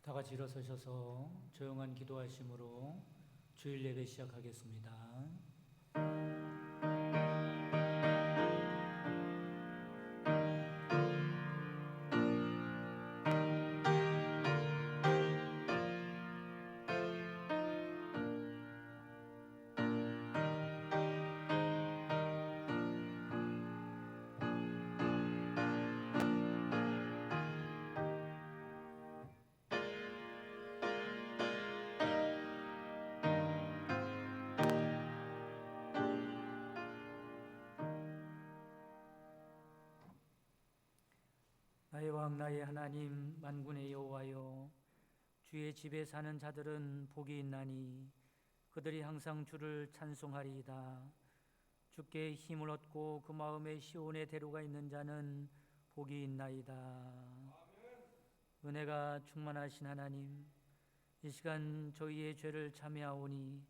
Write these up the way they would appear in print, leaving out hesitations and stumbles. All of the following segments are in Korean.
다 같이 일어서셔서 조용한 기도하심으로 주일 예배 시작하겠습니다. 나의 왕 나의 하나님 만군의 여호와여, 주의 집에 사는 자들은 복이 있나니 그들이 항상 주를 찬송하리이다. 주께 힘을 얻고 그 마음에 시온의 대로가 있는 자는 복이 있나이다. 은혜가 충만하신 하나님, 이 시간 저희의 죄를 참회하오니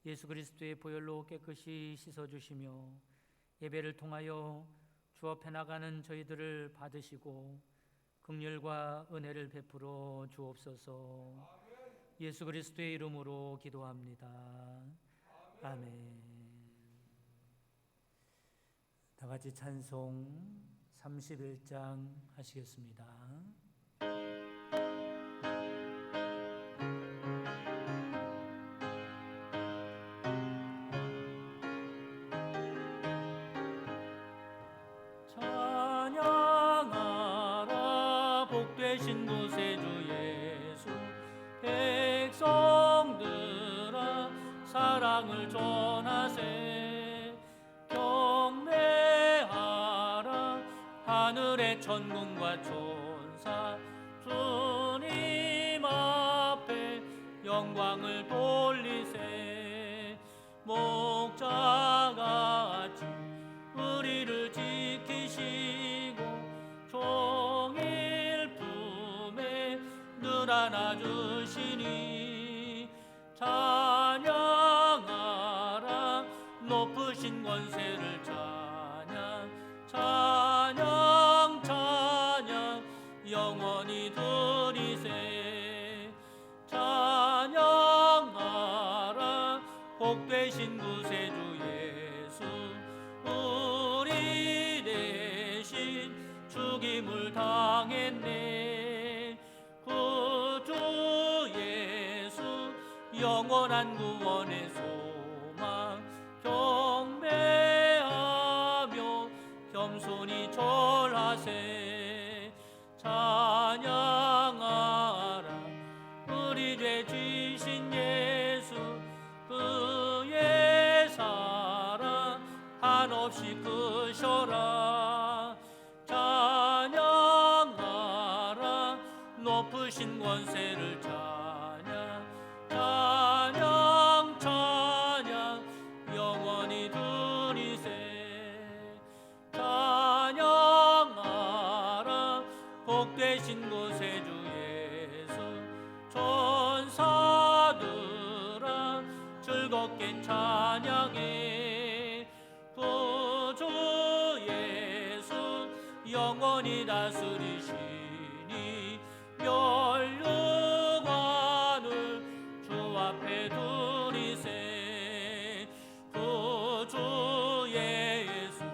예수 그리스도의 보혈로 깨끗이 씻어주시며 예배를 통하여 주 앞에 나가는 저희들을 받으시고 긍휼과 은혜를 베풀어 주옵소서. 예수 그리스도의 이름으로 기도합니다. 아멘. 다 같이 찬송 31장 하시겠습니다. 되신 곳에 주 예수, 백성들아 사랑을 전하세. 경배하라 하늘의 천군과 천사, 주님 앞에 영광을 돌리세. 목자같이 우리를 지키시고 종일 안아주시니 찬양하라 높으신 권세를. 찬양 찬양 찬양 영원히 드리세. 찬양하라 복되신 구세주 예수, 우리 대신 죽임을 당했네. 영원한 구원의 소망 경배하며 겸손히 절하세. 찬양하라 우리 죄 지신 예수, 그의 사랑 한없이 크셔라. 찬양하라 높으신 권세를. 찬양 찬양 영원히 드리세. 찬양하라 복되신 곳에 주 예수, 천사들아 즐겁게 찬양해. 구주 예수 영원히 다스리시니 멸류관을 주 앞에 두리세. 구주 예수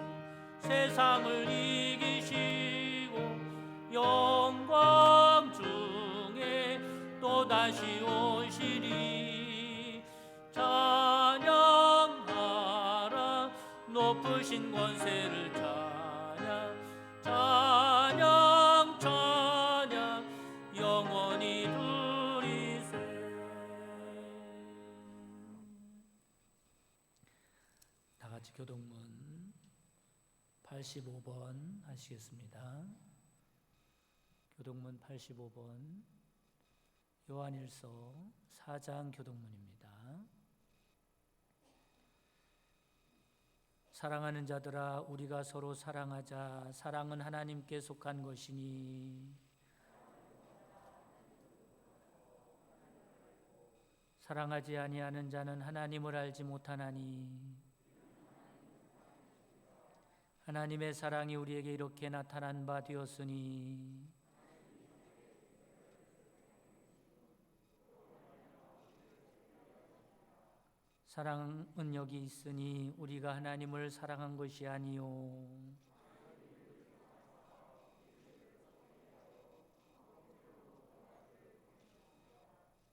세상을 이기시고 영광 중에 또다시 오시리. 찬양하라 높으신 권세를. 찬양 찬양 찬양 영원히 두리세. 다 같이 교동문 85번 하시겠습니다. 교동문 85번 요한일서 4장 교동문입니다. 사랑하는 자들아 우리가 서로 사랑하자. 사랑은 하나님께 속한 것이니 사랑하지 아니하는 자는 하나님을 알지 못하나니. 하나님의 사랑이 우리에게 이렇게 나타난 바 되었으니 사랑은 여기 있으니 우리가 하나님을 사랑한 것이 아니요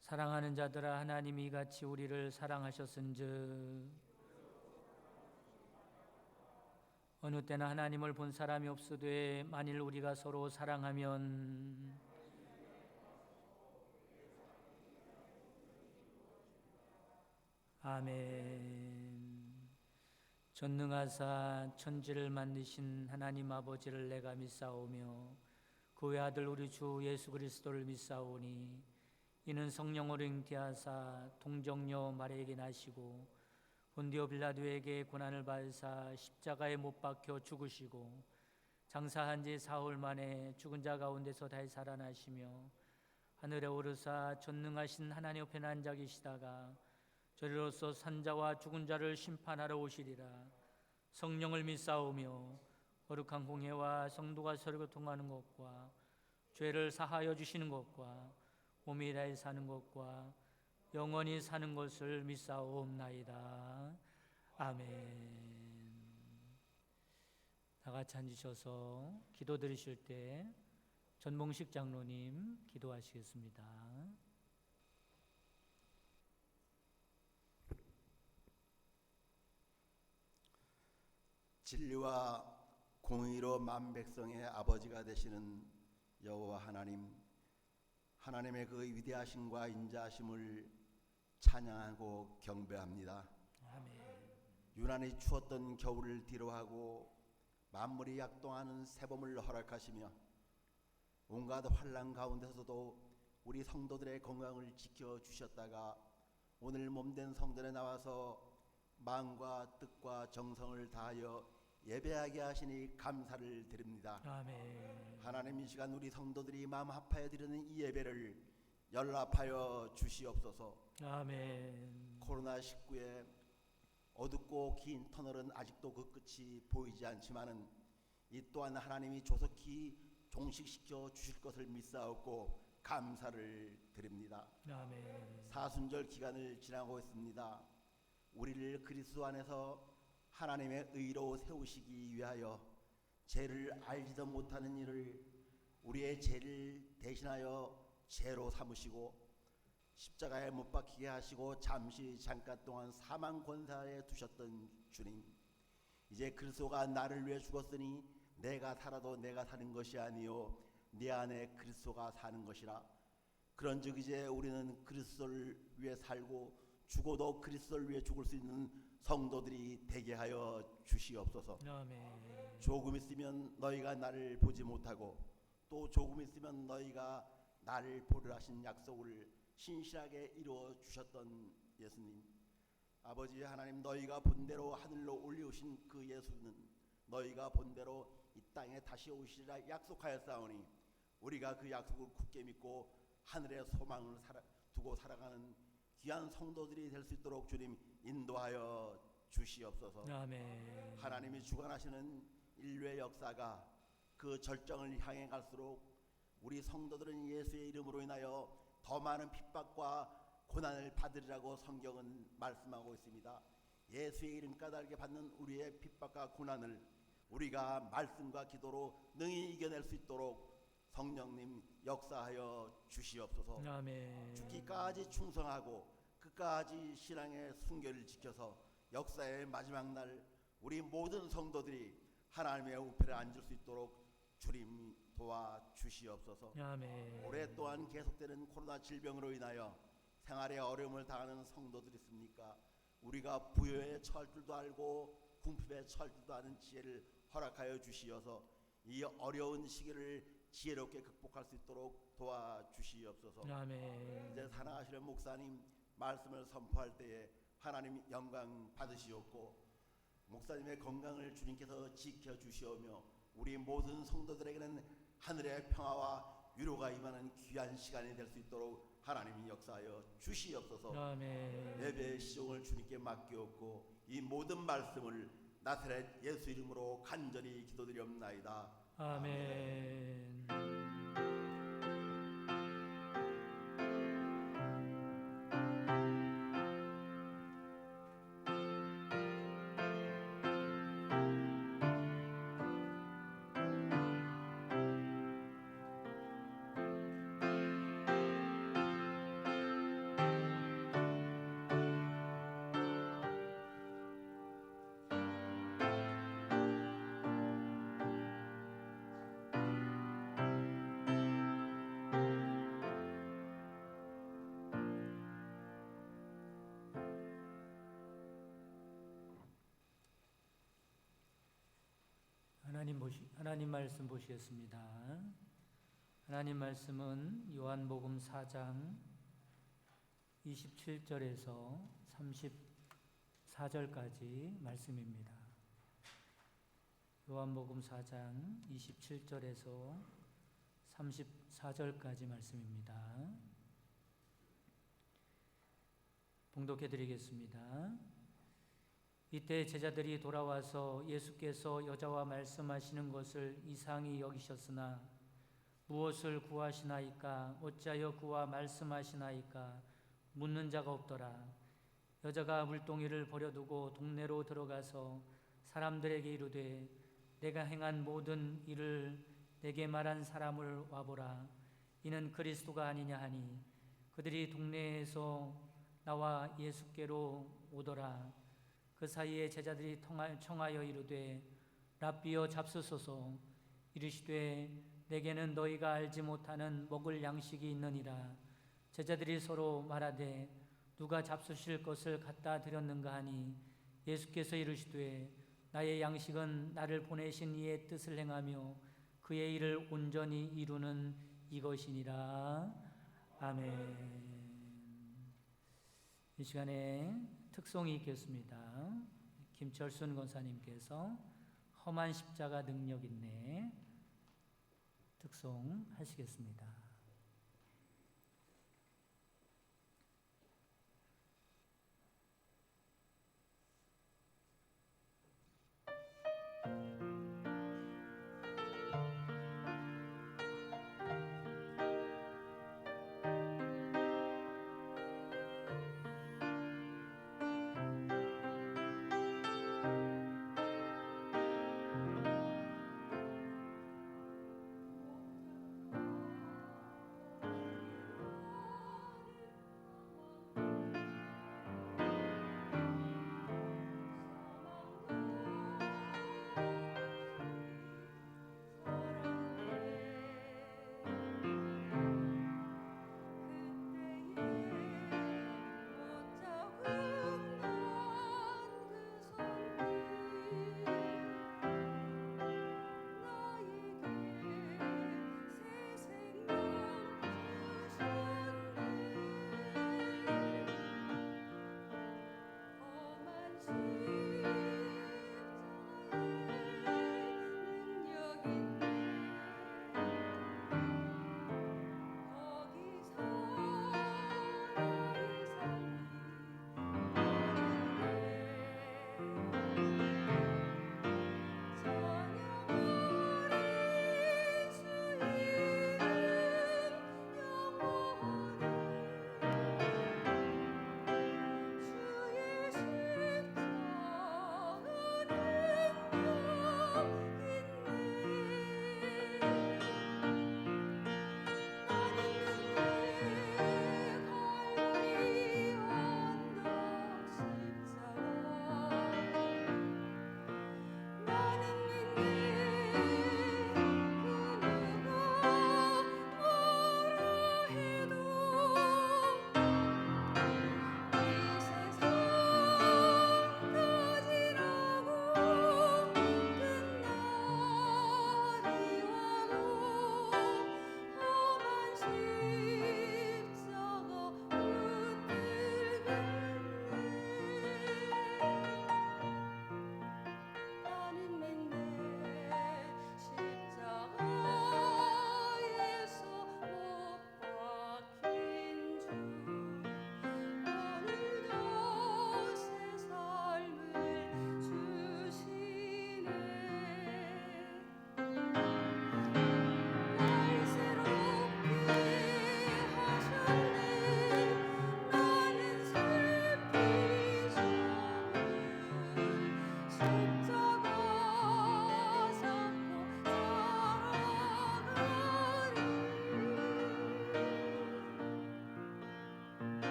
사랑하는 자들아 하나님이 같이 우리를 사랑하셨은즉 어느 때나 하나님을 본 사람이 없으되 만일 우리가 서로 사랑하면 아멘. 전능하사 천지를 만드신 하나님 아버지를 내가 믿사오며 그 외아들 우리 주 예수 그리스도를 믿사오니 이는 성령으로 잉태하사 동정녀 마리아에게 나시고 본디오 빌라도에게 고난을 받으사 십자가에 못 박혀 죽으시고 장사한 지 사흘 만에 죽은 자 가운데서 다시 살아나시며 하늘에 오르사 전능하신 하나님 옆에 앉아 계시다가 저리로서 산자와 죽은 자를 심판하러 오시리라. 성령을 믿사오며 거룩한 공회와 성도가 서로 교통하는 것과 죄를 사하여 주시는 것과 몸이 다해 사는 것과 영원히 사는 것을 믿사옵나이다. 아멘. 다 같이 앉으셔서 기도 드리실 때 전봉식 장로님 기도하시겠습니다. 진리와 공의로 만 백성의 아버지가 되시는 여호와 하나님, 하나님의 그 위대하심과 인자하심을 찬양하고 경배합니다. 아멘. 유난히 추웠던 겨울을 뒤로하고 만물이 약동하는 새봄을 허락하시며 온갖 환난 가운데서도 우리 성도들의 건강을 지켜주셨다가 오늘 몸된 성전에 나와서 마음과 뜻과 정성을 다하여 예배하게 하시니 감사를 드립니다. 아멘. 하나님, 이 시간 우리 성도들이 마음 합하여 드리는 이 예배를 연락하여 주시옵소서. 아멘. 코로나19의 어둡고 긴 터널은 아직도 그 끝이 보이지 않지만은 이 또한 하나님이 조속히 종식시켜 주실 것을 믿사옵고 감사를 드립니다. 아멘. 사순절 기간을 지나고 있습니다. 우리를 그리스도 안에서 하나님의 의로 세우시기 위하여 죄를 알지도 못하는 일을 우리의 죄를 대신하여 죄로 삼으시고 십자가에 못 박히게 하시고 잠깐 동안 사망 권사에 두셨던 주님, 이제 그리스도가 나를 위해 죽었으니 내가 살아도 내가 사는 것이 아니요 내 안에 그리스도가 사는 것이라. 그런즉 이제 우리는 그리스도를 위해 살고 죽어도 그리스도를 위해 죽을 수 있는 성도들이 되게 하여 주시옵소서. 아멘. 조금 있으면 너희가 나를 보지 못하고 또 조금 있으면 너희가 나를 보리라 하신 약속을 신실하게 이루어 주셨던 예수님, 아버지 하나님, 너희가 본대로 하늘로 올리우신 그 예수는 너희가 본대로 이 땅에 다시 오시리라 약속하였사오니 우리가 그 약속을 굳게 믿고 하늘의 소망을 두고 살아가는 귀한 성도들이 될 수 있도록 주님 인도하여 주시옵소서. 아멘. 하나님이 주관하시는 인류의 역사가 그 절정을 향해 갈수록 우리 성도들은 예수의 이름으로 인하여 더 많은 핍박과 고난을 받으리라고 성경은 말씀하고 있습니다. 예수의 이름 까닭에 받는 우리의 핍박과 고난을 우리가 말씀과 기도로 능히 이겨낼 수 있도록 성령님 역사하여 주시옵소서. 아멘. 죽기까지 충성하고 끝까지 신앙의 순결을 지켜서 역사의 마지막 날 우리 모든 성도들이 하나님의 우편에 앉을 수 있도록 주님 도와주시옵소서. 아멘. 오랫동안 계속되는 코로나 질병으로 인하여 생활에 어려움을 당하는 성도들이 있습니까? 우리가 부여에 처할 줄도 알고 궁핍에 처할 줄도 아는 지혜를 허락하여 주시어서 이 어려운 시기를 지혜롭게 극복할 수 있도록 도와주시옵소서. 아멘. 이제 사랑하시는 목사님 말씀을 선포할 때에 하나님 영광 받으시옵고 목사님의 건강을 주님께서 지켜주시오며 우리 모든 성도들에게는 하늘의 평화와 위로가 임하는 귀한 시간이 될 수 있도록 하나님이 역사하여 주시옵소서. 아멘. 예배의 시종을 주님께 맡기옵고 이 모든 말씀을 나사렛 예수 이름으로 간절히 기도드리옵나이다. 아멘. 하나님 말씀 보시겠습니다. 하나님 말씀은 요한복음 4장 27절에서 34절까지 말씀입니다. 요한복음 4장 27절에서 34절까지 말씀입니다. 봉독해 드리겠습니다. 이때 제자들이 돌아와서 예수께서 여자와 말씀하시는 것을 이상히 여기셨으나 무엇을 구하시나이까? 어찌하여 그와 말씀하시나이까? 묻는 자가 없더라. 여자가 물동이를 버려두고 동네로 들어가서 사람들에게 이르되 내가 행한 모든 일을 내게 말한 사람을 와보라. 이는 그리스도가 아니냐 하니 그들이 동네에서 나와 예수께로 오더라. 그 사이에 제자들이 청하여 이르되 랍비여 잡수소서. 이르시되 내게는 너희가 알지 못하는 먹을 양식이 있느니라. 제자들이 서로 말하되 누가 잡수실 것을 갖다 드렸는가 하니 예수께서 이르시되 나의 양식은 나를 보내신 이의 뜻을 행하며 그의 일을 온전히 이루는 이것이니라. 아멘. 이 시간에 특송이 있겠습니다. 김철순 권사님께서 험한 십자가 능력 있네 특송 하시겠습니다.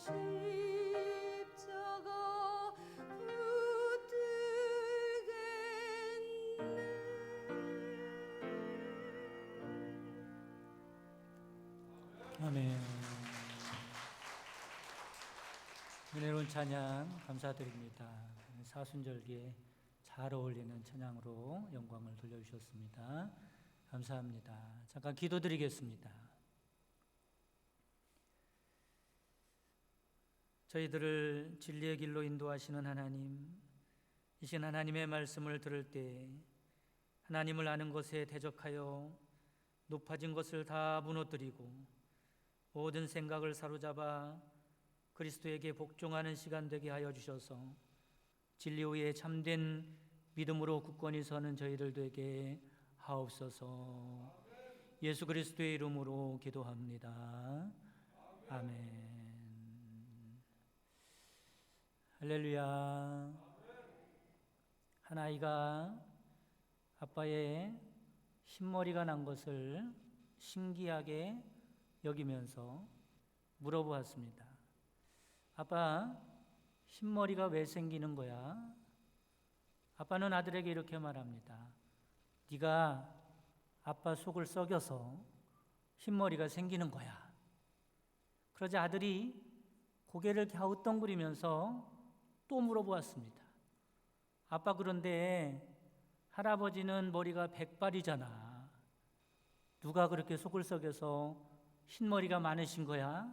십자가 붙들겠네. 아멘. 은혜로운 찬양 감사드립니다. 사순절기에 잘 어울리는 찬양으로 영광을 돌려주셨습니다. 감사합니다. 잠깐 기도드리겠습니다. 저희들을 진리의 길로 인도하시는 하나님, 이신 하나님의 말씀을 들을 때 하나님을 아는 것에 대적하여 높아진 것을 다 무너뜨리고 모든 생각을 사로잡아 그리스도에게 복종하는 시간 되게 하여 주셔서 진리 위에 참된 믿음으로 굳건히 서는 저희들 되게 하옵소서. 예수 그리스도의 이름으로 기도합니다. 아멘. 할렐루야. 한 아이가 아빠의 흰머리가 난 것을 신기하게 여기면서 물어보았습니다. 아빠, 흰머리가 왜 생기는 거야? 아빠는 아들에게 이렇게 말합니다. 네가 아빠 속을 썩여서 흰머리가 생기는 거야. 그러자 아들이 고개를 갸우뚱거리면서 또 물어보았습니다. 아빠, 그런데 할아버지는 머리가 백발이잖아. 누가 그렇게 속을 썩여서 흰머리가 많으신 거야?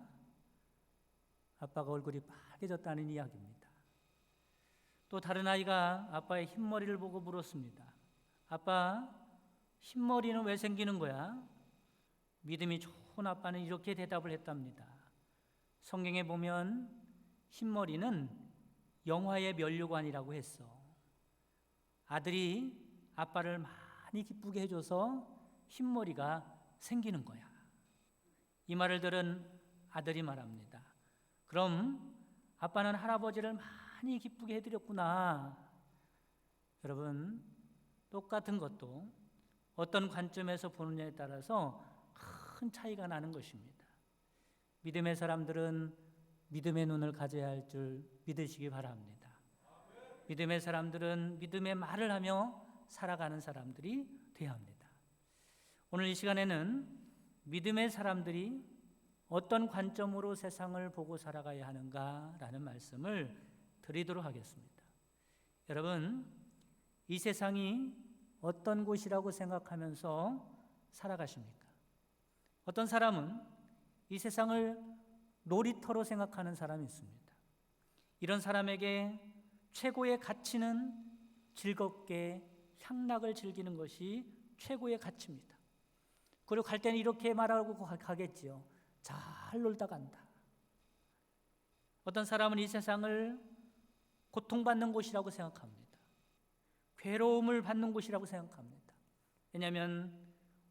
아빠가 얼굴이 빨개졌다는 이야기입니다. 또 다른 아이가 아빠의 흰머리를 보고 물었습니다. 아빠, 흰머리는 왜 생기는 거야? 믿음이 좋은 아빠는 이렇게 대답을 했답니다. 성경에 보면 흰머리는 영화의 면류관이라고 했어. 아들이 아빠를 많이 기쁘게 해줘서 흰머리가 생기는 거야. 이 말을 들은 아들이 말합니다. 그럼 아빠는 할아버지를 많이 기쁘게 해드렸구나. 여러분, 똑같은 것도 어떤 관점에서 보느냐에 따라서 큰 차이가 나는 것입니다. 믿음의 사람들은 믿음의 눈을 가져야 할 줄 믿으시기 바랍니다. 믿음의 사람들은 믿음의 말을 하며 살아가는 사람들이 되어야 합니다. 오늘 이 시간에는 믿음의 사람들이 어떤 관점으로 세상을 보고 살아가야 하는가라는 말씀을 드리도록 하겠습니다. 여러분, 이 세상이 어떤 곳이라고 생각하면서 살아가십니까? 어떤 사람은 이 세상을 놀이터로 생각하는 사람이 있습니다. 이런 사람에게 최고의 가치는 즐겁게 향락을 즐기는 것이 최고의 가치입니다. 그리고 갈 때는 이렇게 말하고 가겠지요. 잘 놀다 간다. 어떤 사람은 이 세상을 고통받는 곳이라고 생각합니다. 괴로움을 받는 곳이라고 생각합니다. 왜냐하면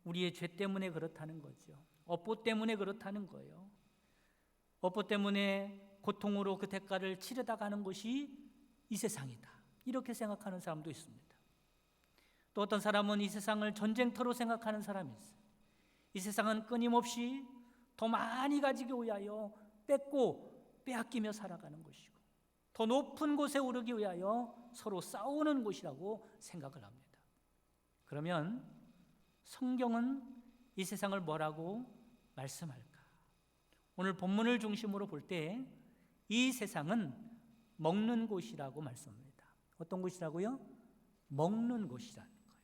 우리의 죄 때문에 그렇다는 거죠. 업보 때문에 그렇다는 거예요. 업보 때문에 고통으로 그 대가를 치르다 가는 것이 이 세상이다. 이렇게 생각하는 사람도 있습니다. 또 어떤 사람은 이 세상을 전쟁터로 생각하는 사람이 있어요. 이 세상은 끊임없이 더 많이 가지기 위하여 뺏고 빼앗기며 살아가는 것이고 더 높은 곳에 오르기 위하여 서로 싸우는 곳이라고 생각을 합니다. 그러면 성경은 이 세상을 뭐라고 말씀할까? 오늘 본문을 중심으로 볼 때 이 세상은 먹는 곳이라고 말씀합니다. 어떤 곳이라고요? 먹는 곳이라는 거예요.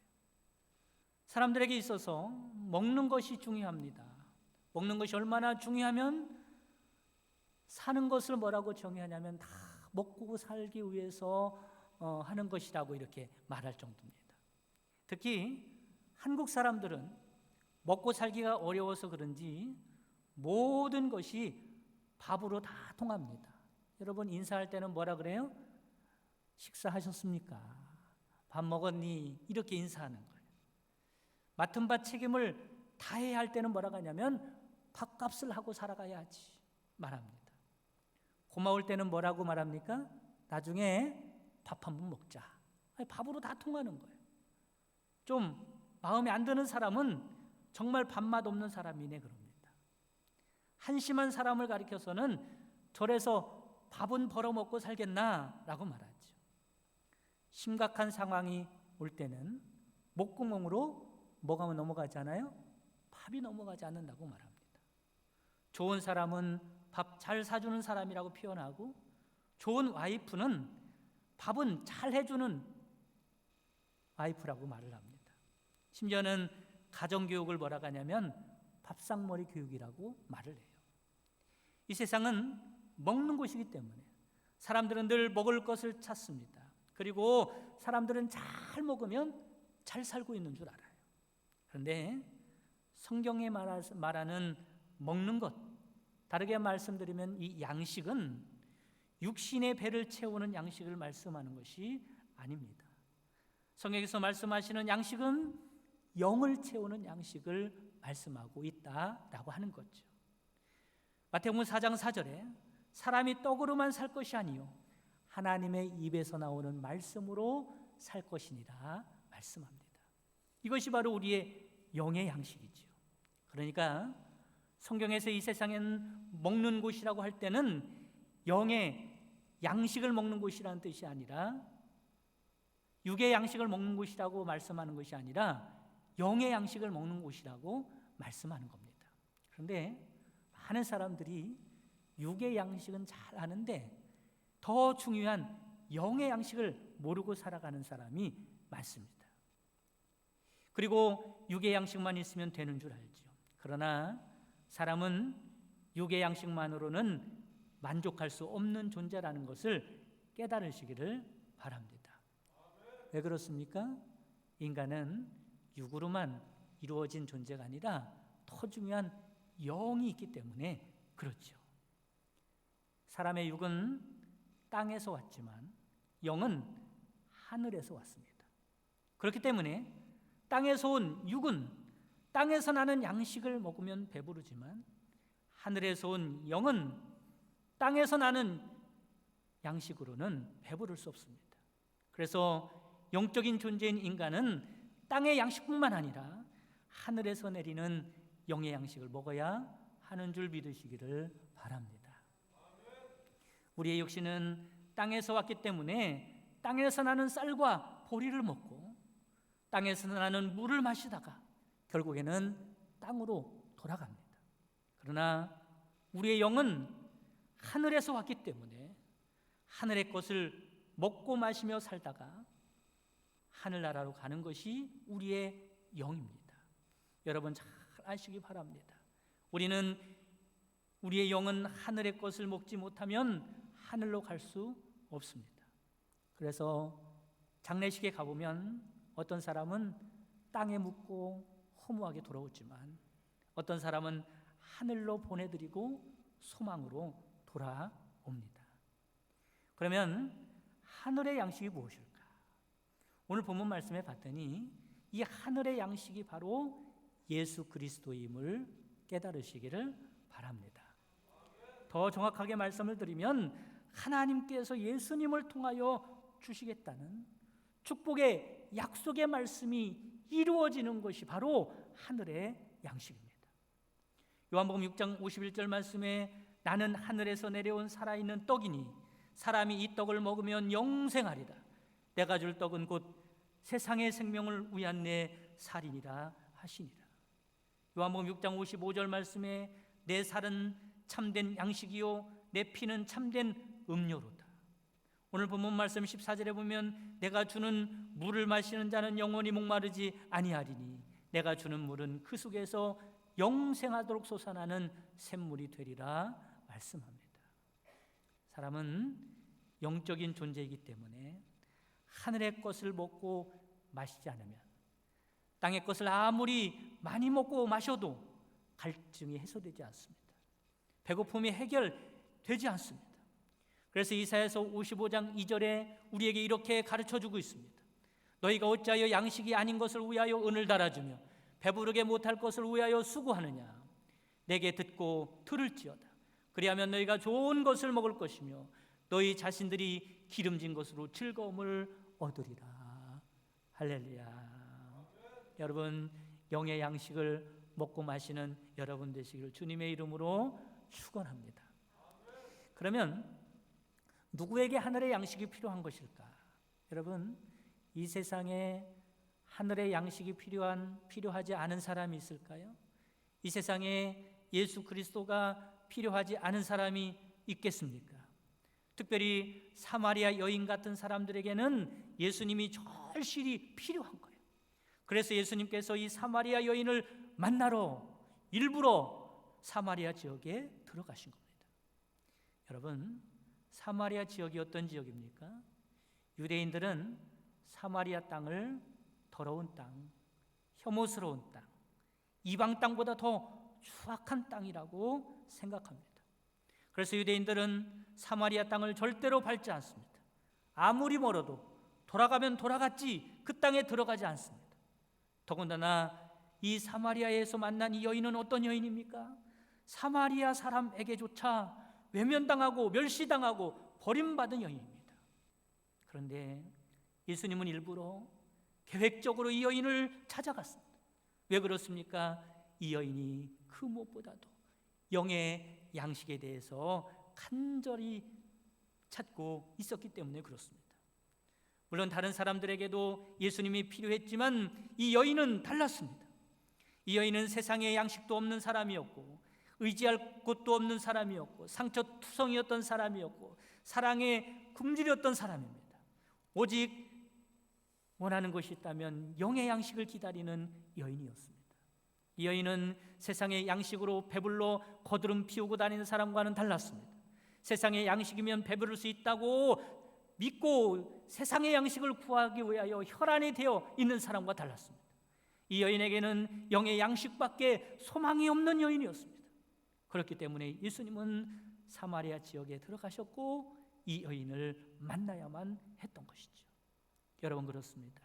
사람들에게 있어서 먹는 것이 중요합니다. 먹는 것이 얼마나 중요하면 사는 것을 뭐라고 정의하냐면 다 먹고 살기 위해서 하는 것이라고 이렇게 말할 정도입니다. 특히 한국 사람들은 먹고 살기가 어려워서 그런지 모든 것이 밥으로 다 통합니다. 여러분 인사할 때는 뭐라 그래요? 식사하셨습니까? 밥 먹었니? 이렇게 인사하는 거예요. 맡은 바 책임을 다해야 할 때는 뭐라고 하냐면 밥값을 하고 살아가야지 말합니다. 고마울 때는 뭐라고 말합니까? 나중에 밥 한 번 먹자. 밥으로 다 통하는 거예요. 좀 마음에 안 드는 사람은 정말 밥맛 없는 사람이네 그럽니다. 한심한 사람을 가리켜서는 절에서 밥은 벌어먹고 살겠나? 라고 말하죠. 심각한 상황이 올 때는 목구멍으로 뭐가 넘어가잖아요? 밥이 넘어가지 않는다고 말합니다. 좋은 사람은 밥 잘 사주는 사람이라고 표현하고, 좋은 와이프는 밥은 잘 해주는 와이프라고 말을 합니다. 심지어는 가정교육을 뭐라고 하냐면 밥상머리 교육이라고 말을 해요. 이 세상은 먹는 곳이기 때문에 사람들은 늘 먹을 것을 찾습니다. 그리고 사람들은 잘 먹으면 잘 살고 있는 줄 알아요. 그런데 성경에 말하는 먹는 것, 다르게 말씀드리면 이 양식은 육신의 배를 채우는 양식을 말씀하는 것이 아닙니다. 성경에서 말씀하시는 양식은 영을 채우는 양식을 말씀하고 있다라고 하는 거죠. 마태복음 4장 4절에 사람이 떡으로만 살 것이 아니요 하나님의 입에서 나오는 말씀으로 살 것이니라 말씀합니다. 이것이 바로 우리의 영의 양식이죠. 그러니까 성경에서 이 세상엔 먹는 곳이라고 할 때는 영의 양식을 먹는 곳이라는 뜻이 아니라, 육의 양식을 먹는 곳이라고 말씀하는 것이 아니라 영의 양식을 먹는 곳이라고 말씀하는 겁니다. 그런데 많은 사람들이 육의 양식은 잘 아는데 더 중요한 영의 양식을 모르고 살아가는 사람이 많습니다. 그리고 육의 양식만 있으면 되는 줄 알죠. 그러나 사람은 육의 양식만으로는 만족할 수 없는 존재라는 것을 깨달으시기를 바랍니다. 왜 그렇습니까? 인간은 육으로만 이루어진 존재가 아니라 더 중요한 영이 있기 때문에 그렇죠. 사람의 육은 땅에서 왔지만 영은 하늘에서 왔습니다. 그렇기 때문에 땅에서 온 육은 땅에서 나는 양식을 먹으면 배부르지만 하늘에서 온 영은 땅에서 나는 양식으로는 배부를 수 없습니다. 그래서 영적인 존재인 인간은 땅의 양식뿐만 아니라 하늘에서 내리는 영의 양식을 먹어야 하는 줄 믿으시기를 바랍니다. 우리의 육신은 땅에서 왔기 때문에 땅에서 나는 쌀과 보리를 먹고 땅에서 나는 물을 마시다가 결국에는 땅으로 돌아갑니다. 그러나 우리의 영은 하늘에서 왔기 때문에 하늘의 것을 먹고 마시며 살다가 하늘나라로 가는 것이 우리의 영입니다. 여러분 잘 아시기 바랍니다. 우리의 영은 하늘의 것을 먹지 못하면 하늘로 갈 수 없습니다. 그래서 장례식에 가보면 어떤 사람은 땅에 묻고 허무하게 돌아오지만 어떤 사람은 하늘로 보내드리고 소망으로 돌아옵니다. 그러면 하늘의 양식이 무엇일까? 오늘 본문 말씀에 봤더니 이 하늘의 양식이 바로 예수 그리스도임을 깨달으시기를 바랍니다. 더 정확하게 말씀을 드리면 하나님께서 예수님을 통하여 주시겠다는 축복의 약속의 말씀이 이루어지는 것이 바로 하늘의 양식입니다. 요한복음 6장 51절 말씀에 나는 하늘에서 내려온 살아있는 떡이니 사람이 이 떡을 먹으면 영생하리라. 내가 줄 떡은 곧 세상의 생명을 위한 내 살이니라 하시니라. 요한복음 6장 55절 말씀에 내 살은 참된 양식이요 내 피는 참된 음료로다. 오늘 본문 말씀 14절에 보면 내가 주는 물을 마시는 자는 영원히 목마르지 아니하리니 내가 주는 물은 그 속에서 영생하도록 솟아나는 샘물이 되리라 말씀합니다. 사람은 영적인 존재이기 때문에 하늘의 것을 먹고 마시지 않으면 땅의 것을 아무리 많이 먹고 마셔도 갈증이 해소되지 않습니다. 배고픔이 해결되지 않습니다. 그래서 이사야서 55장 2절에 우리에게 이렇게 가르쳐주고 있습니다. 너희가 어찌하여 양식이 아닌 것을 위하여 은을 달아주며 배부르게 못할 것을 위하여 수고하느냐. 내게 듣고 들을지어다. 그리하면 너희가 좋은 것을 먹을 것이며 너희 자신들이 기름진 것으로 즐거움을 얻으리라. 할렐루야. 여러분 영의 양식을 먹고 마시는 여러분 되시기를 주님의 이름으로 축원합니다. 그러면 누구에게 하늘의 양식이 필요한 것일까? 여러분, 이 세상에 하늘의 양식이 필요하지 않은 사람이 있을까요? 이 세상에 예수 그리스도가 필요하지 않은 사람이 있겠습니까? 특별히 사마리아 여인 같은 사람들에게는 예수님이 절실히 필요한 거예요. 그래서 예수님께서 이 사마리아 여인을 만나러 일부러 사마리아 지역에 들어가신 겁니다. 여러분, 사마리아 지역이 어떤 지역입니까? 유대인들은 사마리아 땅을 더러운 땅, 혐오스러운 땅, 이방 땅보다 더 추악한 땅이라고 생각합니다. 그래서 유대인들은 사마리아 땅을 절대로 밟지 않습니다. 아무리 멀어도 돌아가면 돌아갔지 그 땅에 들어가지 않습니다. 더군다나 이 사마리아에서 만난 이 여인은 어떤 여인입니까? 사마리아 사람에게조차 외면당하고 멸시당하고 버림받은 여인입니다. 그런데 예수님은 일부러 계획적으로 이 여인을 찾아갔습니다. 왜 그렇습니까? 이 여인이 그 무엇보다도 영의 양식에 대해서 간절히 찾고 있었기 때문에 그렇습니다. 물론 다른 사람들에게도 예수님이 필요했지만 이 여인은 달랐습니다. 이 여인은 세상에 양식도 없는 사람이었고 의지할 곳도 없는 사람이었고 상처투성이었던 사람이었고 사랑에 굶주렸던 사람입니다. 오직 원하는 것이 있다면 영의 양식을 기다리는 여인이었습니다. 이 여인은 세상의 양식으로 배불러 거드름 피우고 다니는 사람과는 달랐습니다. 세상의 양식이면 배부를 수 있다고 믿고 세상의 양식을 구하기 위하여 혈안이 되어 있는 사람과 달랐습니다. 이 여인에게는 영의 양식밖에 소망이 없는 여인이었습니다. 그렇기 때문에 예수님은 사마리아 지역에 들어가셨고 이 여인을 만나야만 했던 것이죠. 여러분, 그렇습니다.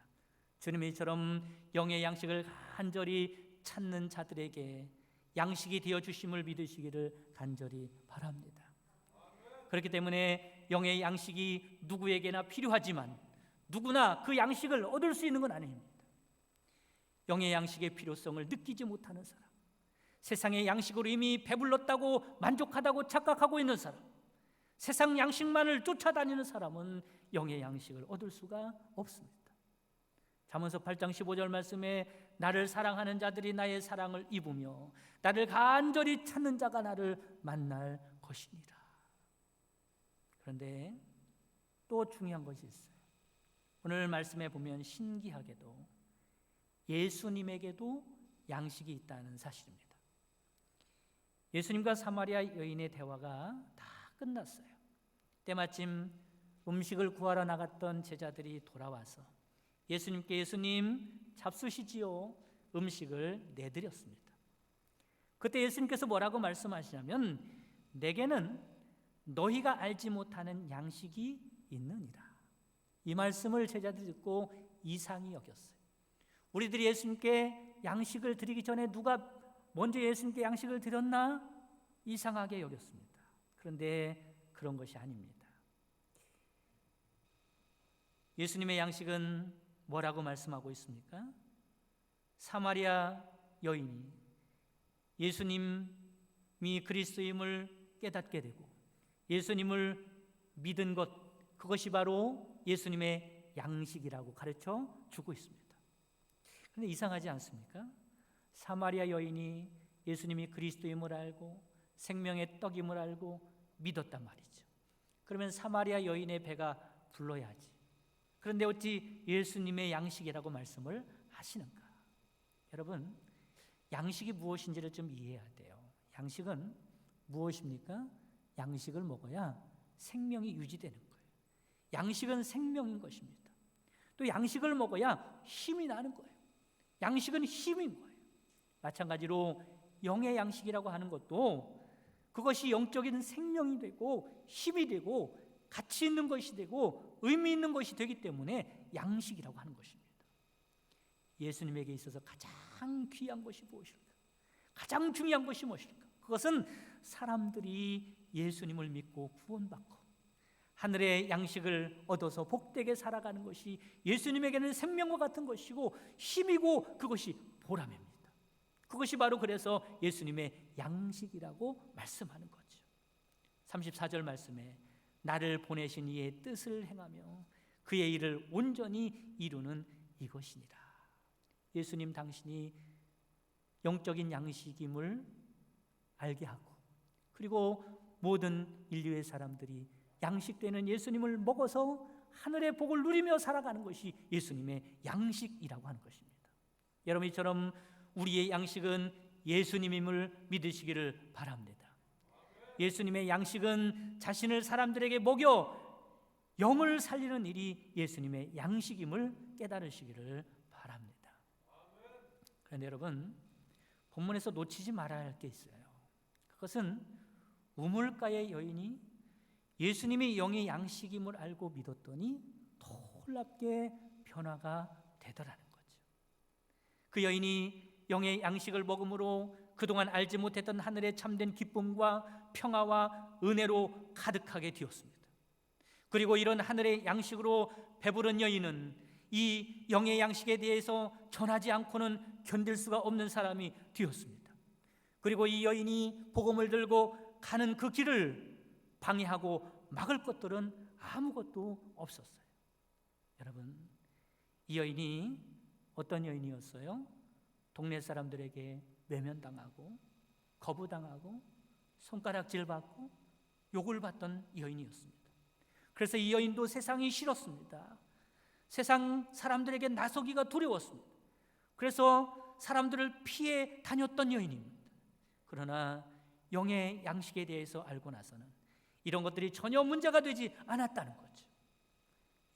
주님이 이처럼 영의 양식을 간절히 찾는 자들에게 양식이 되어 주심을 믿으시기를 간절히 바랍니다. 그렇기 때문에 영의 양식이 누구에게나 필요하지만 누구나 그 양식을 얻을 수 있는 건 아닙니다. 영의 양식의 필요성을 느끼지 못하는 사람, 세상의 양식으로 이미 배불렀다고 만족하다고 착각하고 있는 사람, 세상 양식만을 쫓아다니는 사람은 영의 양식을 얻을 수가 없습니다. 잠언서 8장 15절 말씀에 나를 사랑하는 자들이 나의 사랑을 입으며 나를 간절히 찾는 자가 나를 만날 것이니라. 그런데 또 중요한 것이 있어요. 오늘 말씀에 보면 신기하게도 예수님에게도 양식이 있다는 사실입니다. 예수님과 사마리아 여인의 대화가 다 끝났어요. 때마침 음식을 구하러 나갔던 제자들이 돌아와서 예수님께 예수님 잡수시지요. 음식을 내드렸습니다. 그때 예수님께서 뭐라고 말씀하시냐면 내게는 너희가 알지 못하는 양식이 있느니라. 이 말씀을 제자들이 듣고 이상히 여겼어요. 우리들이 예수님께 양식을 드리기 전에 누가 먼저 예수님께 양식을 드렸나? 이상하게 여겼습니다. 그런데 그런 것이 아닙니다. 예수님의 양식은 뭐라고 말씀하고 있습니까? 사마리아 여인이 예수님이 그리스도임을 깨닫게 되고 예수님을 믿은 것, 그것이 바로 예수님의 양식이라고 가르쳐 주고 있습니다. 그런데 이상하지 않습니까? 사마리아 여인이 예수님이 그리스도임을 알고 생명의 떡임을 알고 믿었단 말이죠. 그러면 사마리아 여인의 배가 불러야지. 그런데 어찌 예수님의 양식이라고 말씀을 하시는가? 여러분, 양식이 무엇인지를 좀 이해해야 돼요. 양식은 무엇입니까? 양식을 먹어야 생명이 유지되는 거예요. 양식은 생명인 것입니다. 또 양식을 먹어야 힘이 나는 거예요. 양식은 힘인 거예요. 마찬가지로 영의 양식이라고 하는 것도 그것이 영적인 생명이 되고 힘이 되고 가치 있는 것이 되고 의미 있는 것이 되기 때문에 양식이라고 하는 것입니다. 예수님에게 있어서 가장 귀한 것이 무엇일까? 가장 중요한 것이 무엇일까? 그것은 사람들이 예수님을 믿고 구원받고 하늘의 양식을 얻어서 복되게 살아가는 것이 예수님에게는 생명과 같은 것이고 힘이고 그것이 보람입니다. 그것이 바로 그래서 예수님의 양식이라고 말씀하는 거죠. 34절 말씀에 나를 보내신 이의 뜻을 행하며 그의 일을 온전히 이루는 이것이니라. 예수님 당신이 영적인 양식임을 알게 하고, 그리고 모든 인류의 사람들이 양식되는 예수님을 먹어서 하늘의 복을 누리며 살아가는 것이 예수님의 양식이라고 하는 것입니다. 여러분, 이처럼 우리의 양식은 예수님임을 믿으시기를 바랍니다. 예수님의 양식은 자신을 사람들에게 먹여 영을 살리는 일이 예수님의 양식임을 깨달으시기를 바랍니다. 그런데 여러분, 본문에서 놓치지 말아야 할 게 있어요. 그것은 우물가의 여인이 예수님이 영의 양식임을 알고 믿었더니 놀랍게 변화가 되더라는 거죠. 그 여인이 영의 양식을 먹음으로 그동안 알지 못했던 하늘의 참된 기쁨과 평화와 은혜로 가득하게 되었습니다. 그리고 이런 하늘의 양식으로 배부른 여인은 이 영의 양식에 대해서 전하지 않고는 견딜 수가 없는 사람이 되었습니다. 그리고 이 여인이 복음을 들고 가는 그 길을 방해하고 막을 것들은 아무것도 없었어요. 여러분, 이 여인이 어떤 여인이었어요? 동네 사람들에게 외면당하고 거부당하고 손가락질 받고 욕을 받던 여인이었습니다. 그래서 이 여인도 세상이 싫었습니다. 세상 사람들에게 나서기가 두려웠습니다. 그래서 사람들을 피해 다녔던 여인입니다. 그러나 영의 양식에 대해서 알고 나서는 이런 것들이 전혀 문제가 되지 않았다는 거죠.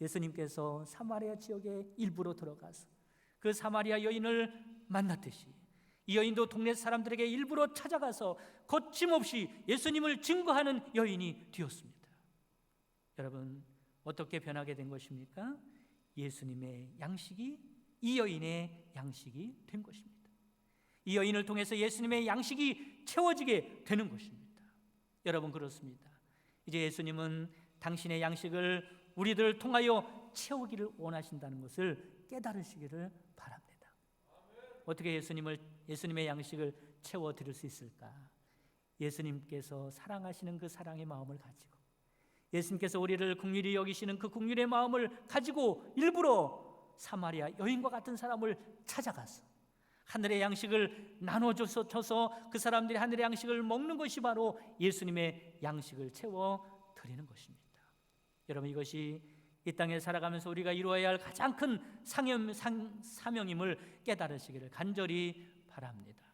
예수님께서 사마리아 지역에 일부러 들어가서 그 사마리아 여인을 만났듯이 이 여인도 동네 사람들에게 일부러 찾아가서 거침없이 예수님을 증거하는 여인이 되었습니다. 여러분, 어떻게 변하게 된 것입니까? 예수님의 양식이 이 여인의 양식이 된 것입니다. 이 여인을 통해서 예수님의 양식이 채워지게 되는 것입니다. 여러분, 그렇습니다. 이제 예수님은 당신의 양식을 우리들을 통하여 채우기를 원하신다는 것을 깨달으시기를 바랍니다. 어떻게 예수님의 양식을 채워드릴 수 있을까? 예수님께서 사랑하시는 그 사랑의 마음을 가지고, 예수님께서 우리를 긍휼히 여기시는 그 긍휼의 마음을 가지고 일부러 사마리아 여인과 같은 사람을 찾아가서 하늘의 양식을 나눠줘서 그 사람들이 하늘의 양식을 먹는 것이 바로 예수님의 양식을 채워드리는 것입니다. 여러분, 이것이 이 땅에 살아가면서 우리가 이루어야 할 가장 큰 사명임을 깨달으시기를 간절히 바랍니다.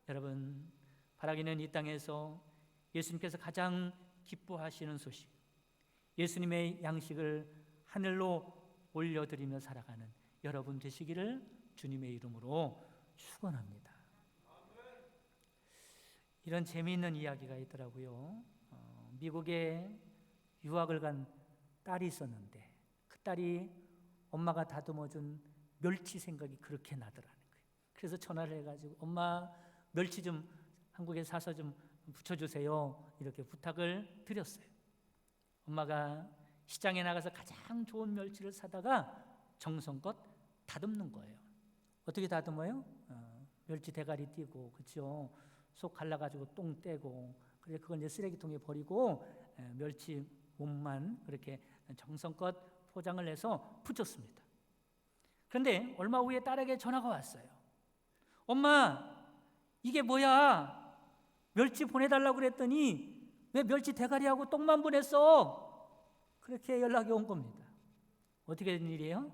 여러분, 바라기는 이 땅에서 예수님께서 가장 기뻐하시는 소식, 예수님의 양식을 하늘로 올려드리며 살아가는 여러분 되시기를 주님의 이름으로 축원합니다. 이런 재미있는 이야기가 있더라고요. 미국에 유학을 간 딸이 있었는데 그 딸이 엄마가 다듬어준 멸치 생각이 그렇게 나더라는 거예요. 그래서 전화를 해가지고 엄마, 멸치 좀 한국에 사서 좀 붙여주세요, 이렇게 부탁을 드렸어요. 엄마가 시장에 나가서 가장 좋은 멸치를 사다가 정성껏 다듬는 거예요. 어떻게 다듬어요? 멸치 대가리 띄고, 그렇죠? 속 갈라가지고 똥 떼고, 그래 그건 이제 쓰레기통에 버리고 멸치 몸만 그렇게 정성껏 포장을 해서 붙였습니다. 그런데 얼마 후에 딸에게 전화가 왔어요. 엄마, 이게 뭐야? 멸치 보내달라고 그랬더니 왜 멸치 대가리하고 똥만 보냈어? 그렇게 연락이 온 겁니다. 어떻게 된 일이에요?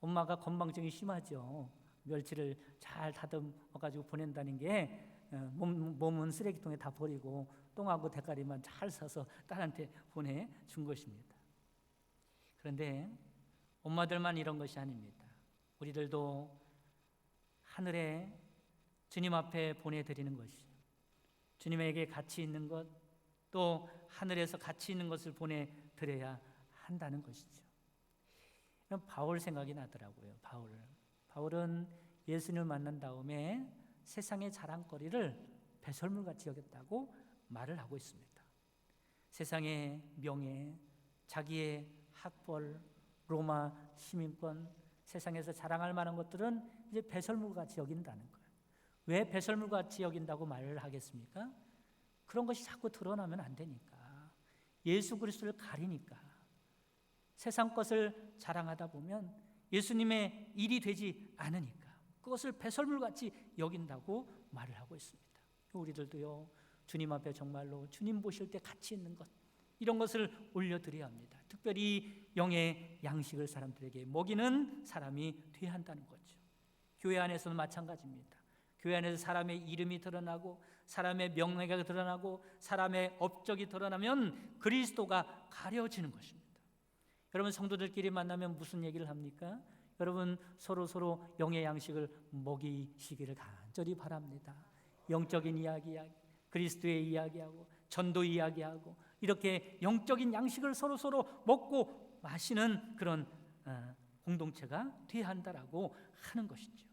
엄마가 건망증이 심하죠. 멸치를 잘 다듬어가지고 보낸다는 게 몸은 쓰레기통에 다 버리고 똥하고 대가리만 잘 사서 딸한테 보내준 것입니다. 그런데 엄마들만 이런 것이 아닙니다. 우리들도 하늘에 주님 앞에 보내드리는 것이, 주님에게 가치 있는 것, 또 하늘에서 가치 있는 것을 보내드려야 한다는 것이죠. 바울 생각이 나더라고요. 바울은 예수님을 만난 다음에 세상의 자랑거리를 배설물같이 여겼다고 말을 하고 있습니다. 세상의 명예, 자기의 학벌, 로마 시민권, 세상에서 자랑할 만한 것들은 이제 배설물같이 여긴다는 거예요. 왜 배설물같이 여긴다고 말을 하겠습니까? 그런 것이 자꾸 드러나면 안 되니까. 예수 그리스도를 가리니까. 세상 것을 자랑하다 보면 예수님의 일이 되지 않으니까 그것을 배설물같이 여긴다고 말을 하고 있습니다. 우리들도요, 주님 앞에 정말로 주님 보실 때 가치 있는 것, 이런 것을 올려드려야 합니다. 특별히 영의 양식을 사람들에게 먹이는 사람이 되어야 한다는 거죠. 교회 안에서는 마찬가지입니다. 교회 안에서 사람의 이름이 드러나고 사람의 명예가 드러나고 사람의 업적이 드러나면 그리스도가 가려지는 것입니다. 여러분, 성도들끼리 만나면 무슨 얘기를 합니까? 여러분, 서로 영의 양식을 먹이시기를 간절히 바랍니다. 영적인 이야기, 그리스도의 이야기하고 전도 이야기하고 이렇게 영적인 양식을 서로 먹고 마시는 그런 공동체가 되어야 한다라고 하는 것이죠.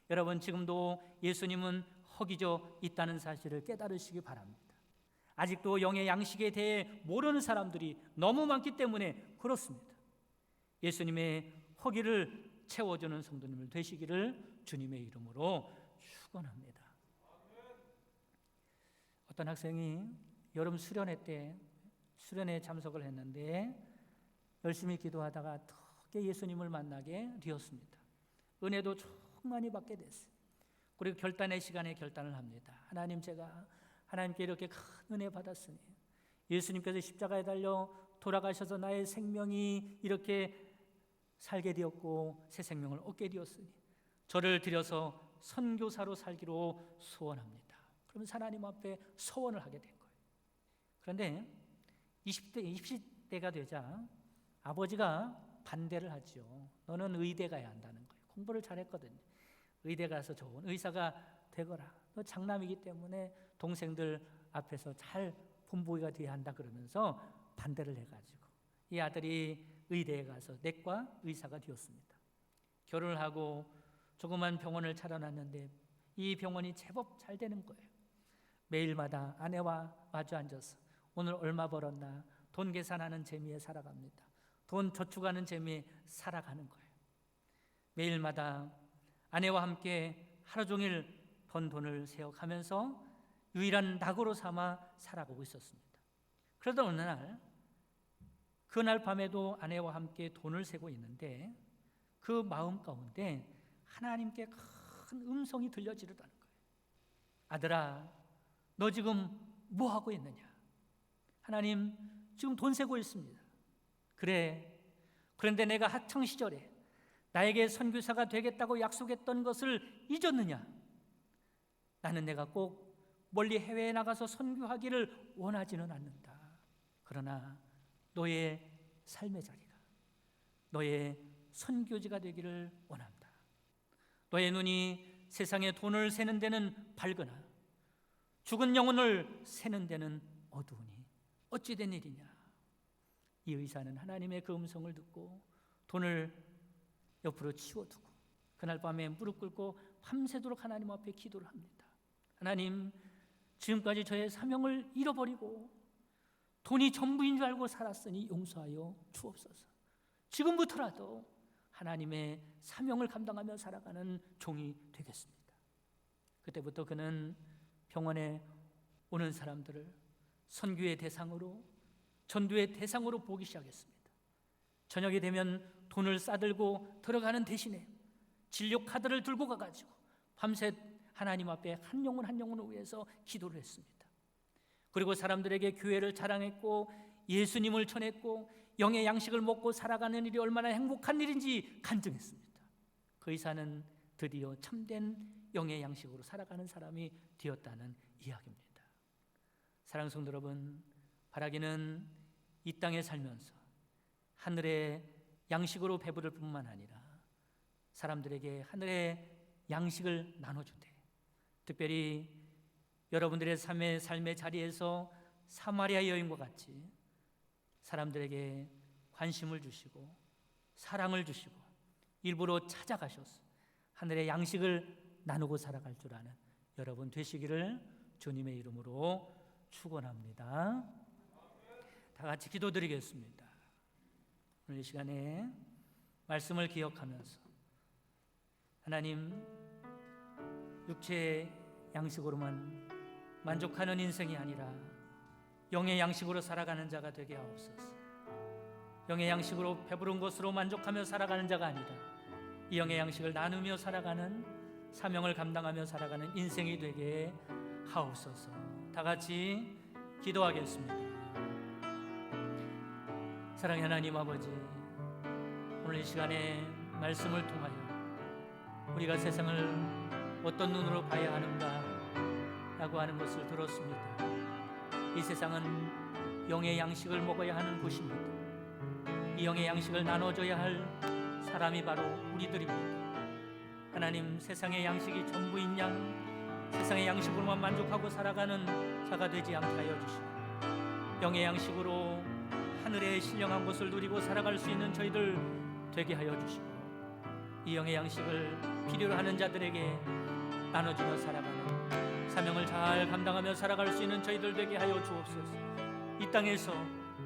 여러분, 지금도 예수님은 허기져 있다는 사실을 깨달으시기 바랍니다. 아직도 영의 양식에 대해 모르는 사람들이 너무 많기 때문에 그렇습니다. 예수님의 허기를 채워주는 성도님을 되시기를 주님의 이름으로 축원합니다. 어떤 학생이 여름 수련회 때 수련회에 참석을 했는데 열심히 기도하다가 특히 예수님을 만나게 되었습니다. 은혜도 충만히 받게 됐어요. 그리고 결단의 시간에 결단을 합니다. 하나님, 제가 하나님께 이렇게 큰 은혜 받았으니 예수님께서 십자가에 달려 돌아가셔서 나의 생명이 이렇게 살게 되었고 새 생명을 얻게 되었으니 저를 들여서 선교사로 살기로 소원합니다. 그러면서 하나님 앞에 소원을 하게 된 거예요. 그런데 20대가 되자 아버지가 반대를 하죠. 너는 의대 가야 한다는 거예요. 공부를 잘했거든요. 의대 가서 좋은 의사가 되거라. 너 장남이기 때문에 동생들 앞에서 잘 본보기가 돼야 한다 그러면서 반대를 해가지고 이 아들이 의대에 가서 내과 의사가 되었습니다. 결혼을 하고 조그만 병원을 차려놨는데 이 병원이 제법 잘 되는 거예요. 매일마다 아내와 마주 앉아서 오늘 얼마 벌었나 돈 계산하는 재미에 살아갑니다. 돈 저축하는 재미에 살아가는 거예요. 매일마다 아내와 함께 하루 종일 번 돈을 세어가면서 유일한 낙으로 삼아 살아가고 있었습니다. 그러던 어느 날, 그날 밤에도 아내와 함께 돈을 세고 있는데 그 마음 가운데 하나님께 큰 음성이 들려지르다는 거예요. 아들아, 너 지금 뭐 하고 있느냐? 하나님, 지금 돈 세고 있습니다. 그래, 그런데 내가 학창 시절에 나에게 선교사가 되겠다고 약속했던 것을 잊었느냐? 나는 내가 꼭 멀리 해외에 나가서 선교하기를 원하지는 않는다. 그러나 너의 삶의 자리가 너의 선교지가 되기를 원한다. 너의 눈이 세상에 돈을 세는 데는 밝으나 죽은 영혼을 세는 데는 어두우니 어찌 된 일이냐? 이 의사는 하나님의 그 음성을 듣고 돈을 옆으로 치워두고 그날 밤에 무릎 꿇고 밤새도록 하나님 앞에 기도를 합니다. 하나님, 지금까지 저의 사명을 잃어버리고 돈이 전부인 줄 알고 살았으니 용서하여 주옵소서. 지금부터라도 하나님의 사명을 감당하며 살아가는 종이 되겠습니다. 그때부터 그는 병원에 오는 사람들을 선교의 대상으로, 전도의 대상으로 보기 시작했습니다. 저녁이 되면 돈을 싸들고 들어가는 대신에 진료 카드를 들고 가가지고 밤새 하나님 앞에 한 영혼 한 영혼을 위해서 기도를 했습니다. 그리고 사람들에게 교회를 자랑했고 예수님을 전했고 영의 양식을 먹고 살아가는 일이 얼마나 행복한 일인지 간증했습니다. 그 의사는 드디어 참된 영의 양식으로 살아가는 사람이 되었다는 이야기입니다. 사랑하는 성도 여러분, 바라기는 이 땅에 살면서 하늘의 양식으로 배부를 뿐만 아니라 사람들에게 하늘의 양식을 나눠주되, 특별히 여러분들의 삶의 자리에서 사마리아 여인과 같이 사람들에게 관심을 주시고 사랑을 주시고 일부러 찾아가셔서 하늘의 양식을 나누고 살아갈 줄 아는 여러분 되시기를 주님의 이름으로 축원합니다. 다 같이 기도드리겠습니다. 오늘 이 시간에 말씀을 기억하면서 하나님, 육체의 양식으로만 만족하는 인생이 아니라 영의 양식으로 살아가는 자가 되게 하옵소서. 영의 양식으로 배부른 것으로 만족하며 살아가는 자가 아니라 이 영의 양식을 나누며 살아가는, 사명을 감당하며 살아가는 인생이 되게 하옵소서. 다 같이 기도하겠습니다. 사랑의 하나님 아버지, 오늘 이 시간에 말씀을 통하여 우리가 세상을 어떤 눈으로 봐야 하는가 라고 하는 것을 들었습니다. 이 세상은 영의 양식을 먹어야 하는 곳입니다. 이 영의 양식을 나눠줘야 할 사람이 바로 우리들입니다. 하나님, 세상의 양식이 전부인 양 세상의 양식으로만 만족하고 살아가는 자가 되지 않게 하여 주시고, 영의 양식으로 하늘의 신령한 것을 누리고 살아갈 수 있는 저희들 되게 하여 주시고, 이 영의 양식을 필요로 하는 자들에게 나눠주며 살아가는, 사명을 잘 감당하며 살아갈 수 있는 저희들 되게 하여 주옵소서. 이 땅에서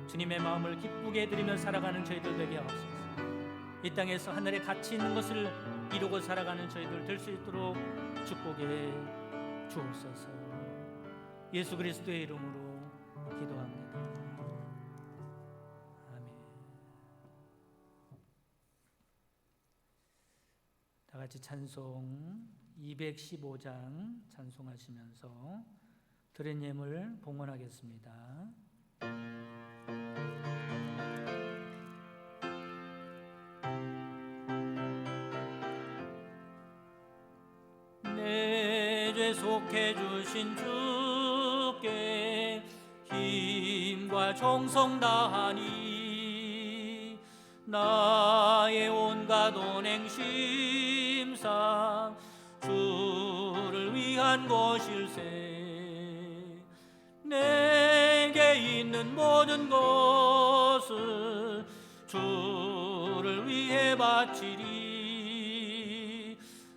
주님의 마음을 기쁘게 해드리며 살아가는 저희들 되게 하옵소서. 이 땅에서 하늘에 가치 있는 것을 이루고 살아가는 저희들 될 수 있도록 축복해 주옵소서. 예수 그리스도의 이름으로 기도합니다. 아멘. 다 같이 찬송 215장 찬송하시면서 드린 예물 봉헌하겠습니다. 내 죄 속해 주신 주께 힘과 정성 다하니 나의 온갖 온행심사 주를 위한 것일세. 내게 있는 모든 것을 주를 위해 바치리.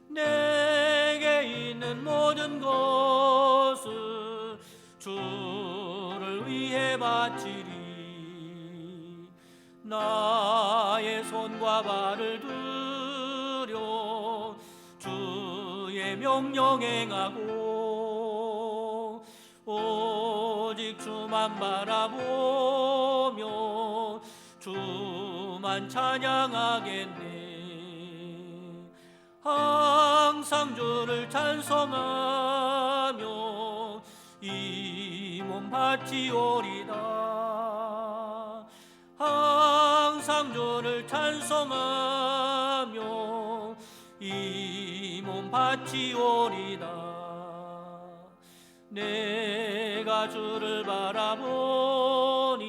내게 있는 모든 것을 주를 위해 바치리. 나의 손과 발을 들여 주의 명령 행하고 오직 주만 바라보며 주만 찬양하겠네. 항상 주를 찬송하며 이 몸 바치오리다. 항상 주를 찬송하며 이 몸 바치오리다. 내가 주를 바라보니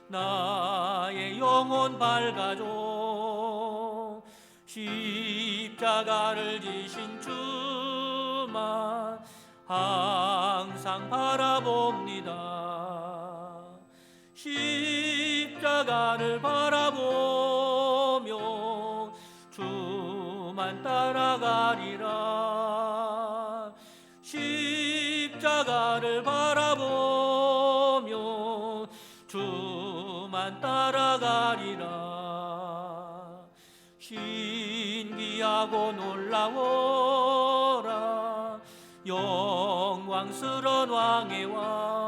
나의 영혼 밝아져. 십자가를 지신 주만 항상 바라봅니다. 십자가를 바라보며 주만 따라가리라. 십자가를 바라보며 주만 따라가리라. 신기하고 놀라워라 영광스러운 왕의 왕.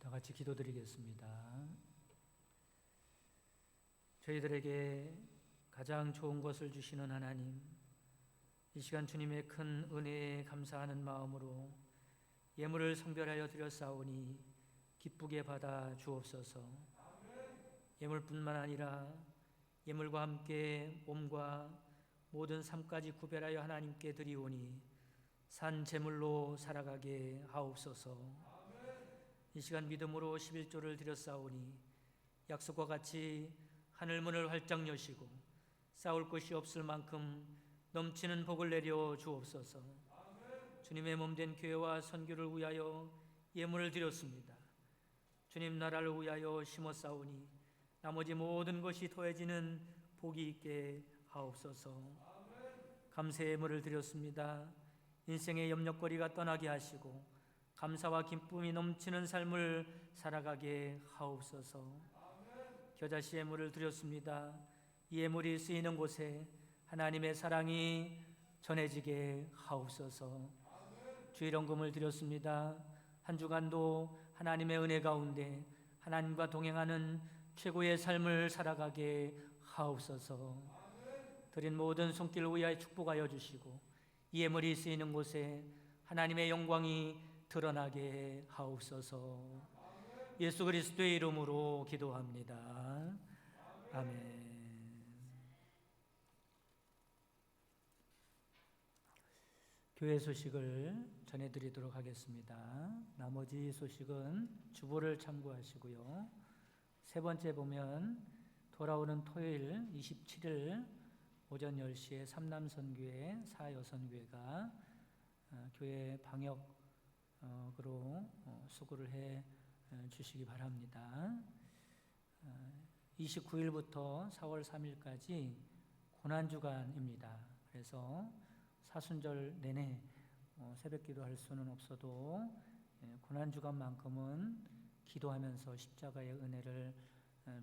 다 같이 기도드리겠습니다. 저희들에게 가장 좋은 것을 주시는 하나님, 이 시간 주님의 큰 은혜에 감사하는 마음으로 예물을 성별하여 드렸사오니 기쁘게 받아 주옵소서. 예물뿐만 아니라 예물과 함께 몸과 모든 삶까지 구별하여 하나님께 드리오니 산 제물로 살아가게 하옵소서. 이 시간 믿음으로 11조를 드렸사오니 약속과 같이 하늘 문을 활짝 여시고 싸울 것이 없을 만큼 넘치는 복을 내려 주옵소서. 주님의 몸된 교회와 선교를 위하여 예물을 드렸습니다. 주님 나라를 위하여 심었사오니 나머지 모든 것이 더해지는 복이 있게 하옵소서. 감사의 예물을 드렸습니다. 인생의 염려거리가 떠나게 하시고 감사와 기쁨이 넘치는 삶을 살아가게 하옵소서. 겨자씨 예물을 드렸습니다. 이 예물이 쓰이는 곳에 하나님의 사랑이 전해지게 하옵소서. 주일헌금을 드렸습니다. 한 주간도 하나님의 은혜 가운데 하나님과 동행하는 최고의 삶을 살아가게 하옵소서. 드린 모든 손길을 위하여 축복하여 주시고 이 예물이 쓰이는 곳에 하나님의 영광이 드러나게 하옵소서. 예수 그리스도의 이름으로 기도합니다. 아멘. 교회 소식을 전해드리도록 하겠습니다. 나머지 소식은 주보를 참고하시고요. 세 번째 보면 돌아오는 토요일 27일 오전 10시에 삼남선교회 사여선교회가 교회 방역으로 수고를 해 주시기 바랍니다. 29일부터 4월 3일까지 고난주간입니다. 그래서 사순절 내내 새벽기도 할 수는 없어도 고난주간만큼은 기도하면서 십자가의 은혜를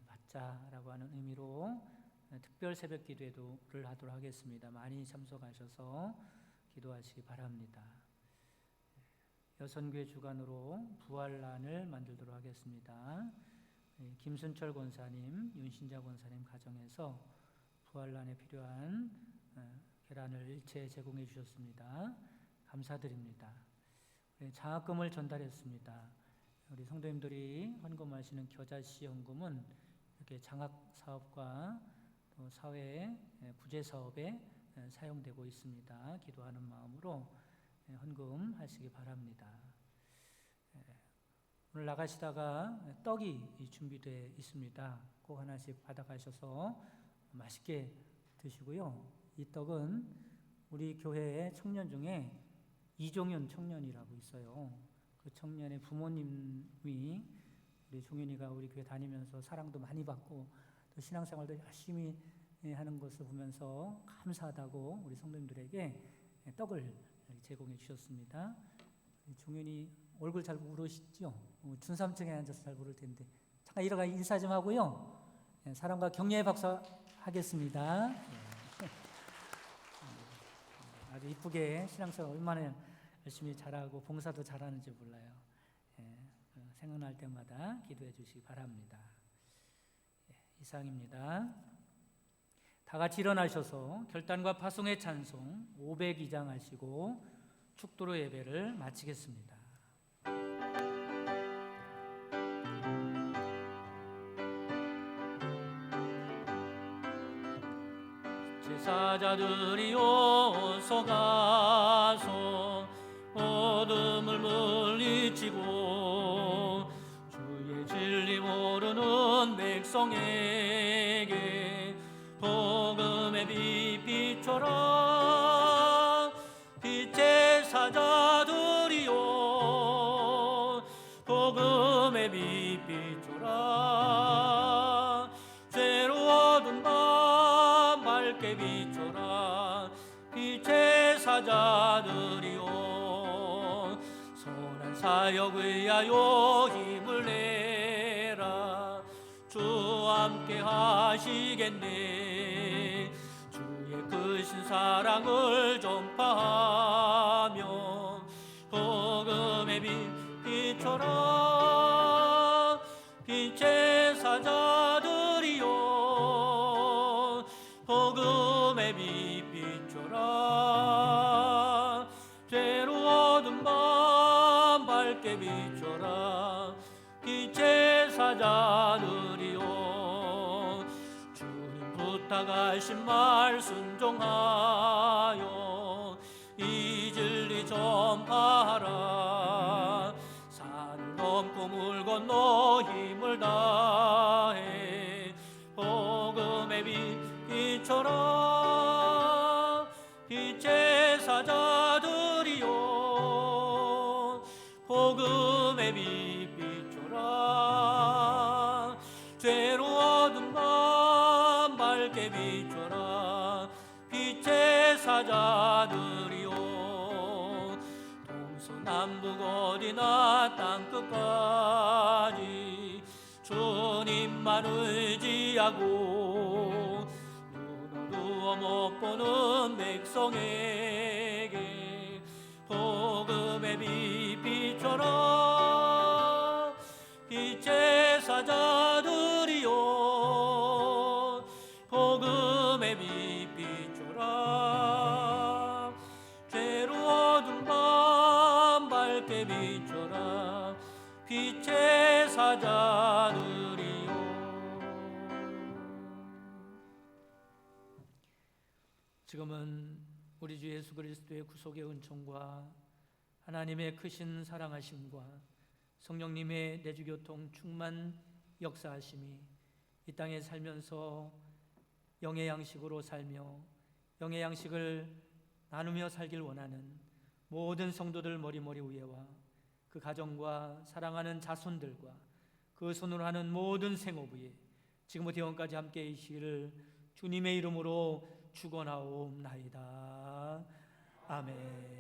받자라고 하는 의미로 특별 새벽기도를 하도록 하겠습니다. 많이 참석하셔서 기도하시기 바랍니다. 여선교회 주간으로 부활란을 만들도록 하겠습니다. 김순철 권사님, 윤신자 권사님 가정에서 부활란에 필요한 계란을 일체 제공해 주셨습니다. 감사드립니다. 장학금을 전달했습니다. 우리 성도님들이 헌금하시는 겨자씨 헌금은 이렇게 장학 사업과 또 사회 부재 사업에 사용되고 있습니다. 기도하는 마음으로 헌금하시기 바랍니다. 오늘 나가시다가 떡이 준비되어 있습니다. 꼭 하나씩 받아가셔서 맛있게 드시고요. 이 떡은 우리 교회의 청년 중에 이종윤 청년이라고 있어요. 그 청년의 부모님이 우리 종윤이가 우리 교회 다니면서 사랑도 많이 받고 또 신앙생활도 열심히 하는 것을 보면서 감사하다고 우리 성도님들에게 떡을 제공해 주셨습니다. 종윤이 얼굴 잘 모르시죠? 준삼층에 앉아서 잘 모를 텐데 잠깐 일어나 인사 좀 하고요. 사랑과 격려의 박수 하겠습니다. 아주 이쁘게 신앙생활 얼마나 열심히 잘하고 봉사도 잘하는지 몰라요. 생각날 때마다 기도해 주시기 바랍니다. 이상입니다. 다 같이 일어나셔서 결단과 파송의 찬송 502장 하시고 축도로 예배를 마치겠습니다. 제사자들이여 서가서 어둠을 물리치고 주의 진리 모르는 백성에게 복음의 빛 비춰라. 빛의 사자들이여 복음의 빛 비춰라. 죄로 어두운 밤 밝게 비춰라. 빛의 사자들이여 선한 사역 위하여 힘을 내라. 주 함께 하시겠네. 주의 크신 사랑을 전파하며 복음의 빛 비춰라. 빛의 사자들이여 복음의 빛 비춰라. 죄로 어두운 밤 밝게 비춰라. 빛의 사자들이여 주님 부탁하신 말 순종하여 이 진리 전파하라. 산을 넘고 물 건너 힘을 다해 빛의 사자들이여 복음의 빛 비춰라. 죄로 어두운 밤 밝게 비춰라. 빛의 사자들이여 동서남북 어디나 땅끝까지 주님만 의지하고 눈 어두워 못 보는 백성에게 복음의 빛 비춰라. 빛의 사자들이여 복음의 빛 비춰라. 죄로 어두운 밤 밝게 비춰라. 빛의 사자들이여. 지금은 우리 주 예수 그리스도의 구속의 은총과 하나님의 크신 사랑하심과 성령님의 내주교통 충만 역사하심이 이 땅에 살면서 영의 양식으로 살며 영의 양식을 나누며 살길 원하는 모든 성도들 머리머리 위에와 그 가정과 사랑하는 자손들과 그 손으로 하는 모든 생업 위에 지금부터 영원까지 함께 계시기를 주님의 이름으로 축원하옵나이다. 아멘.